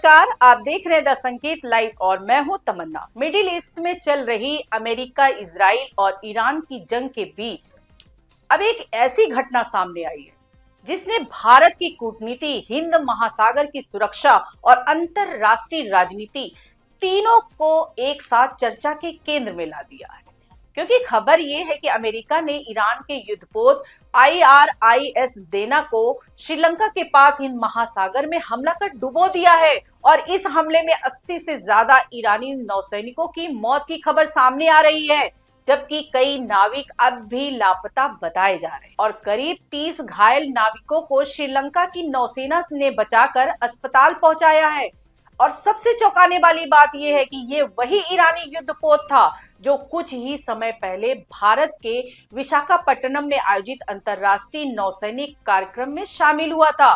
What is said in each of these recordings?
नमस्कार, आप देख रहे हैं द संकेत लाइव और मैं हूं तमन्ना। मिडिल ईस्ट में चल रही अमेरिका, इजराइल और ईरान की जंग के बीच अब एक ऐसी घटना सामने आई है जिसने भारत की कूटनीति, हिंद महासागर की सुरक्षा और अंतरराष्ट्रीय राजनीति तीनों को एक साथ चर्चा के केंद्र में ला दिया है। क्योंकि खबर यह है कि अमेरिका ने ईरान के युद्धपोत IRIS देना को श्रीलंका के पास हिंद महासागर में हमला कर डुबो दिया है और इस हमले में 80 से ज्यादा ईरानी नौसैनिकों की मौत की खबर सामने आ रही है, जबकि कई नाविक अब भी लापता बताए जा रहे हैं और करीब 30 घायल नाविकों को श्रीलंका की नौसेना ने बचाकर अस्पताल पहुंचाया है। और सबसे चौंकाने वाली बात यह है कि ये वही ईरानी युद्धपोत था जो कुछ ही समय पहले भारत के विशाखापट्टनम में आयोजित अंतरराष्ट्रीय नौसैनिक कार्यक्रम में शामिल हुआ था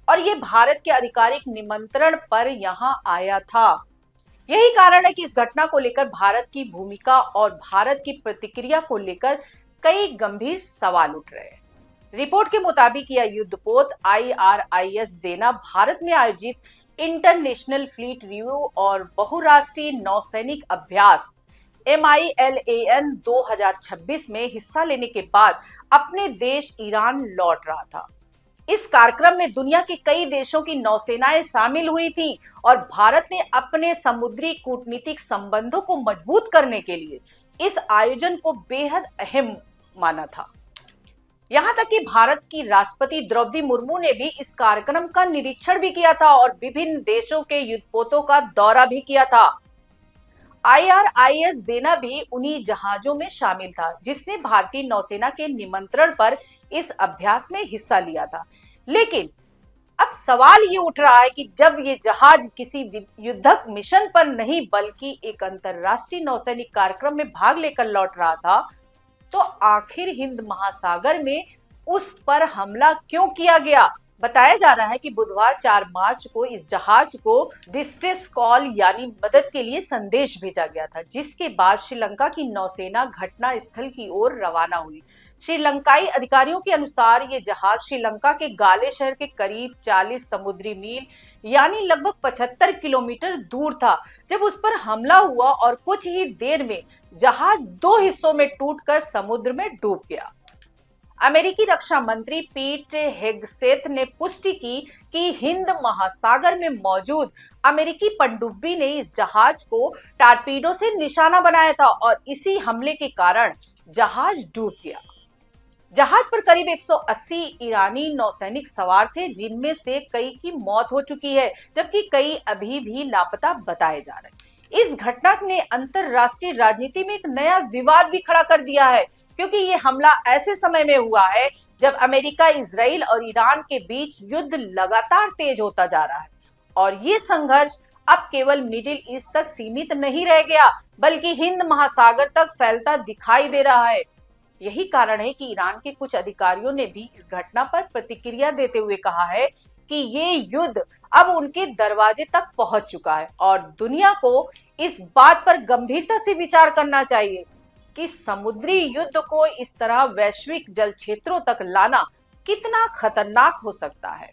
और ये भारत के आधिकारिक निमंत्रण पर यहाँ आया था। यही कारण है कि इस घटना को लेकर भारत की भूमिका और भारत की प्रतिक्रिया को लेकर कई गंभीर सवाल उठ रहे हैं। रिपोर्ट के मुताबिक यह युद्धपोत IRIS देना भारत में आयोजित इंटरनेशनल फ्लीट रिव्यू और बहुराष्ट्रीय नौसैनिक अभ्यास MILAN 2026 में हिस्सा लेने के बाद अपने देश ईरान लौट रहा था। इस कार्यक्रम में दुनिया के कई देशों की नौसेनाएं शामिल हुई थीं और भारत ने अपने समुद्री कूटनीतिक संबंधों को मजबूत करने के लिए इस आयोजन को बेहद अहम माना था। यहां तक कि भारत की राष्ट्रपति द्रौपदी मुर्मू ने भी इस कार्यक्रम का निरीक्षण भी किया था और विभिन्न देशों के युद्धपोतों का दौरा भी किया था। IRIS देना भी उन्हीं जहाजों में शामिल था जिसने भारतीय नौसेना के निमंत्रण पर इस अभ्यास में हिस्सा लिया था। लेकिन अब सवाल ये उठ रहा है कि जब ये जहाज किसी युद्धक मिशन पर नहीं बल्कि एक अंतरराष्ट्रीय नौसैनिक कार्यक्रम में भाग लेकर लौट रहा था, तो आखिर हिंद महासागर में उस पर हमला क्यों किया गया? बताया जा रहा है कि बुधवार 4 मार्च को इस जहाज को डिस्ट्रेस कॉल यानी मदद के लिए संदेश भेजा गया था, जिसके बाद श्रीलंका की नौसेना घटना स्थल की ओर रवाना हुई। श्रीलंकाई अधिकारियों के अनुसार ये जहाज श्रीलंका के गाले शहर के करीब 40 समुद्री मील यानी लगभग 75 किलोमीटर दूर था जब उस पर हमला हुआ और कुछ ही देर में जहाज 2 हिस्सों में टूटकर समुद्र में डूब गया। अमेरिकी रक्षा मंत्री पीट हेगसेथ ने पुष्टि की कि हिंद महासागर में मौजूद अमेरिकी पनडुब्बी ने इस जहाज को टारपीडो से निशाना बनाया था और इसी हमले के कारण जहाज डूब गया। जहाज पर करीब 180 ईरानी नौसैनिक सवार थे, जिनमें से कई की मौत हो चुकी है जबकि कई अभी भी लापता बताए जा रहे हैं। इस घटना ने अंतरराष्ट्रीय राजनीति में एक नया विवाद भी खड़ा कर दिया है, क्योंकि ये हमला ऐसे समय में हुआ है जब अमेरिका, इजराइल और ईरान के बीच युद्ध लगातार तेज होता जा रहा है और ये संघर्ष अब केवल मिडिल ईस्ट तक सीमित नहीं रह गया बल्कि हिंद महासागर तक फैलता दिखाई दे रहा है। यही कारण है कि ईरान के कुछ अधिकारियों ने भी इस घटना पर प्रतिक्रिया देते हुए कहा है कि ये युद्ध अब उनके दरवाजे तक पहुंच चुका है और दुनिया को इस बात पर गंभीरता से विचार करना चाहिए कि समुद्री युद्ध को इस तरह वैश्विक जल क्षेत्रों तक लाना कितना खतरनाक हो सकता है।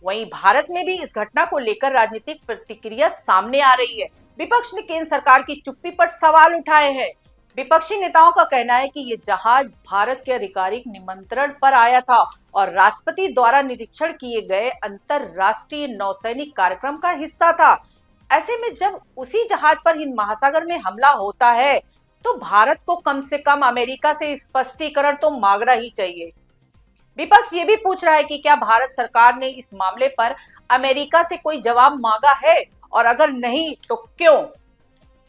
वहीं भारत में भी इस घटना को लेकर राजनीतिक प्रतिक्रिया सामने आ रही है। विपक्ष ने केंद्र सरकार की चुप्पी पर सवाल उठाए हैं। विपक्षी नेताओं का कहना है कि ये जहाज भारत के आधिकारिक निमंत्रण पर आया था और राष्ट्रपति द्वारा निरीक्षण किए गए अंतरराष्ट्रीय नौसैनिक कार्यक्रम का हिस्सा था। ऐसे में जब उसी जहाज पर हिंद महासागर में हमला होता है तो भारत को कम से कम अमेरिका से स्पष्टीकरण तो मांगना ही चाहिए। विपक्ष ये भी पूछ रहा है कि क्या भारत सरकार ने इस मामले पर अमेरिका से कोई जवाब मांगा है और अगर नहीं तो क्यों?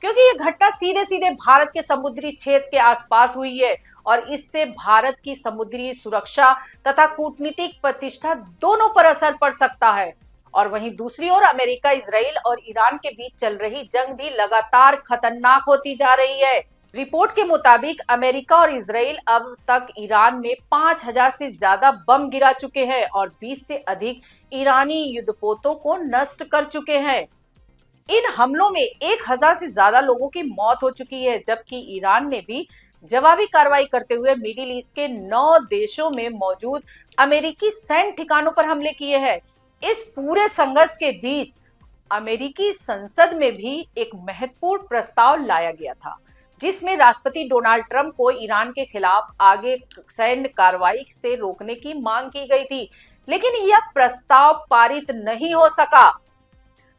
क्योंकि ये घटना सीधे सीधे भारत के समुद्री क्षेत्र के आसपास हुई है और इससे भारत की समुद्री सुरक्षा तथा कूटनीतिक प्रतिष्ठा दोनों पर असर पड़ सकता है। और वहीं दूसरी ओर अमेरिका, इजराइल और ईरान के बीच चल रही जंग भी लगातार खतरनाक होती जा रही है। रिपोर्ट के मुताबिक अमेरिका और इजराइल अब तक ईरान में 5000 से ज्यादा बम गिरा चुके हैं और 20 से अधिक ईरानी युद्धपोतों को नष्ट कर चुके हैं। इन हमलों में 1000 से ज्यादा लोगों की मौत हो चुकी है, जबकि ईरान ने भी जवाबी कार्रवाई करते हुए मिडिल ईस्ट के 9 देशों में मौजूद अमेरिकी सैन्य ठिकानों पर हमले किए हैं। इस पूरे संघर्ष के बीच अमेरिकी संसद में भी एक महत्वपूर्ण प्रस्ताव लाया गया था, जिसमें राष्ट्रपति डोनाल्ड ट्रंप को ईरान के खिलाफ आगे सैन्य कार्रवाई से रोकने की मांग की गई थी, लेकिन यह प्रस्ताव पारित नहीं हो सका।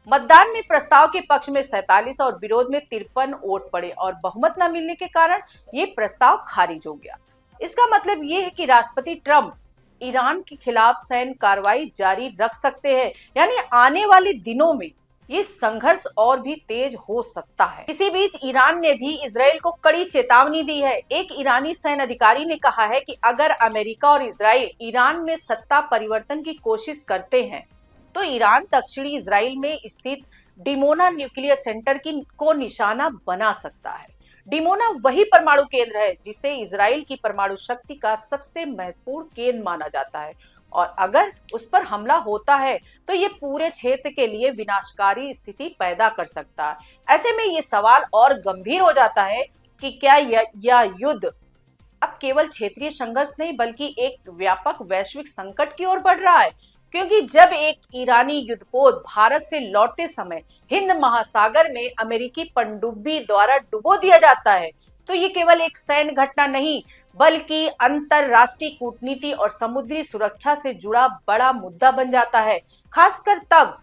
मतदान में प्रस्ताव के पक्ष में 47 और विरोध में 53 वोट पड़े और बहुमत न मिलने के कारण ये प्रस्ताव खारिज हो गया। इसका मतलब ये है कि राष्ट्रपति ट्रंप ईरान के खिलाफ सैन्य कार्रवाई जारी रख सकते हैं, यानी आने वाले दिनों में ये संघर्ष और भी तेज हो सकता है। इसी बीच ईरान ने भी इजराइल को कड़ी चेतावनी दी है। एक ईरानी सैन्य अधिकारी ने कहा है कि अगर अमेरिका और इजराइल ईरान में सत्ता परिवर्तन की कोशिश करते हैं तो ईरान दक्षिणी इजराइल में स्थित डिमोना न्यूक्लियर सेंटर को निशाना बना सकता है। डिमोना वही परमाणु केंद्र है जिसे इजराइल की परमाणु शक्ति का सबसे महत्वपूर्ण केंद्र माना जाता है, और अगर उस पर हमला होता है तो ये पूरे क्षेत्र के लिए विनाशकारी स्थिति पैदा कर सकता है। ऐसे में ये सवाल और गंभीर हो जाता है कि क्या यह युद्ध अब केवल क्षेत्रीय संघर्ष नहीं बल्कि एक व्यापक वैश्विक संकट की ओर बढ़ रहा है, क्योंकि जब एक ईरानी युद्धपोत भारत से लौटते समय हिंद महासागर में अमेरिकी पनडुब्बी द्वारा डुबो दिया जाता है तो ये केवल एक सैन्य घटना नहीं बल्कि अंतरराष्ट्रीय कूटनीति और समुद्री सुरक्षा से जुड़ा बड़ा मुद्दा बन जाता है, खासकर तब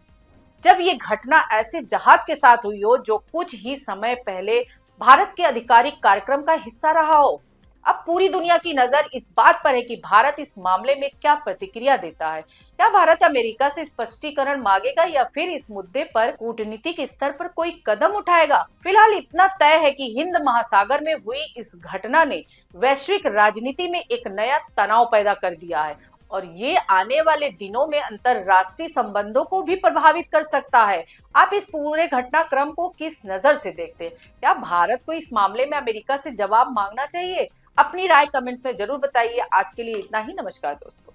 जब ये घटना ऐसे जहाज के साथ हुई हो जो कुछ ही समय पहले भारत के आधिकारिक कार्यक्रम का हिस्सा रहा हो। अब पूरी दुनिया की नजर इस बात पर है कि भारत इस मामले में क्या प्रतिक्रिया देता है। क्या भारत अमेरिका से स्पष्टीकरण मांगेगा या फिर इस मुद्दे पर कूटनीतिक स्तर पर कोई कदम उठाएगा? फिलहाल इतना तय है कि हिंद महासागर में हुई इस घटना ने वैश्विक राजनीति में एक नया तनाव पैदा कर दिया है और ये आने वाले दिनों में अंतरराष्ट्रीय संबंधों को भी प्रभावित कर सकता है। आप इस पूरे घटनाक्रम को किस नजर से देखते हैं? क्या भारत को इस मामले में अमेरिका से जवाब मांगना चाहिए? अपनी राय कमेंट्स में जरूर बताइए। आज के लिए इतना ही। नमस्कार दोस्तों।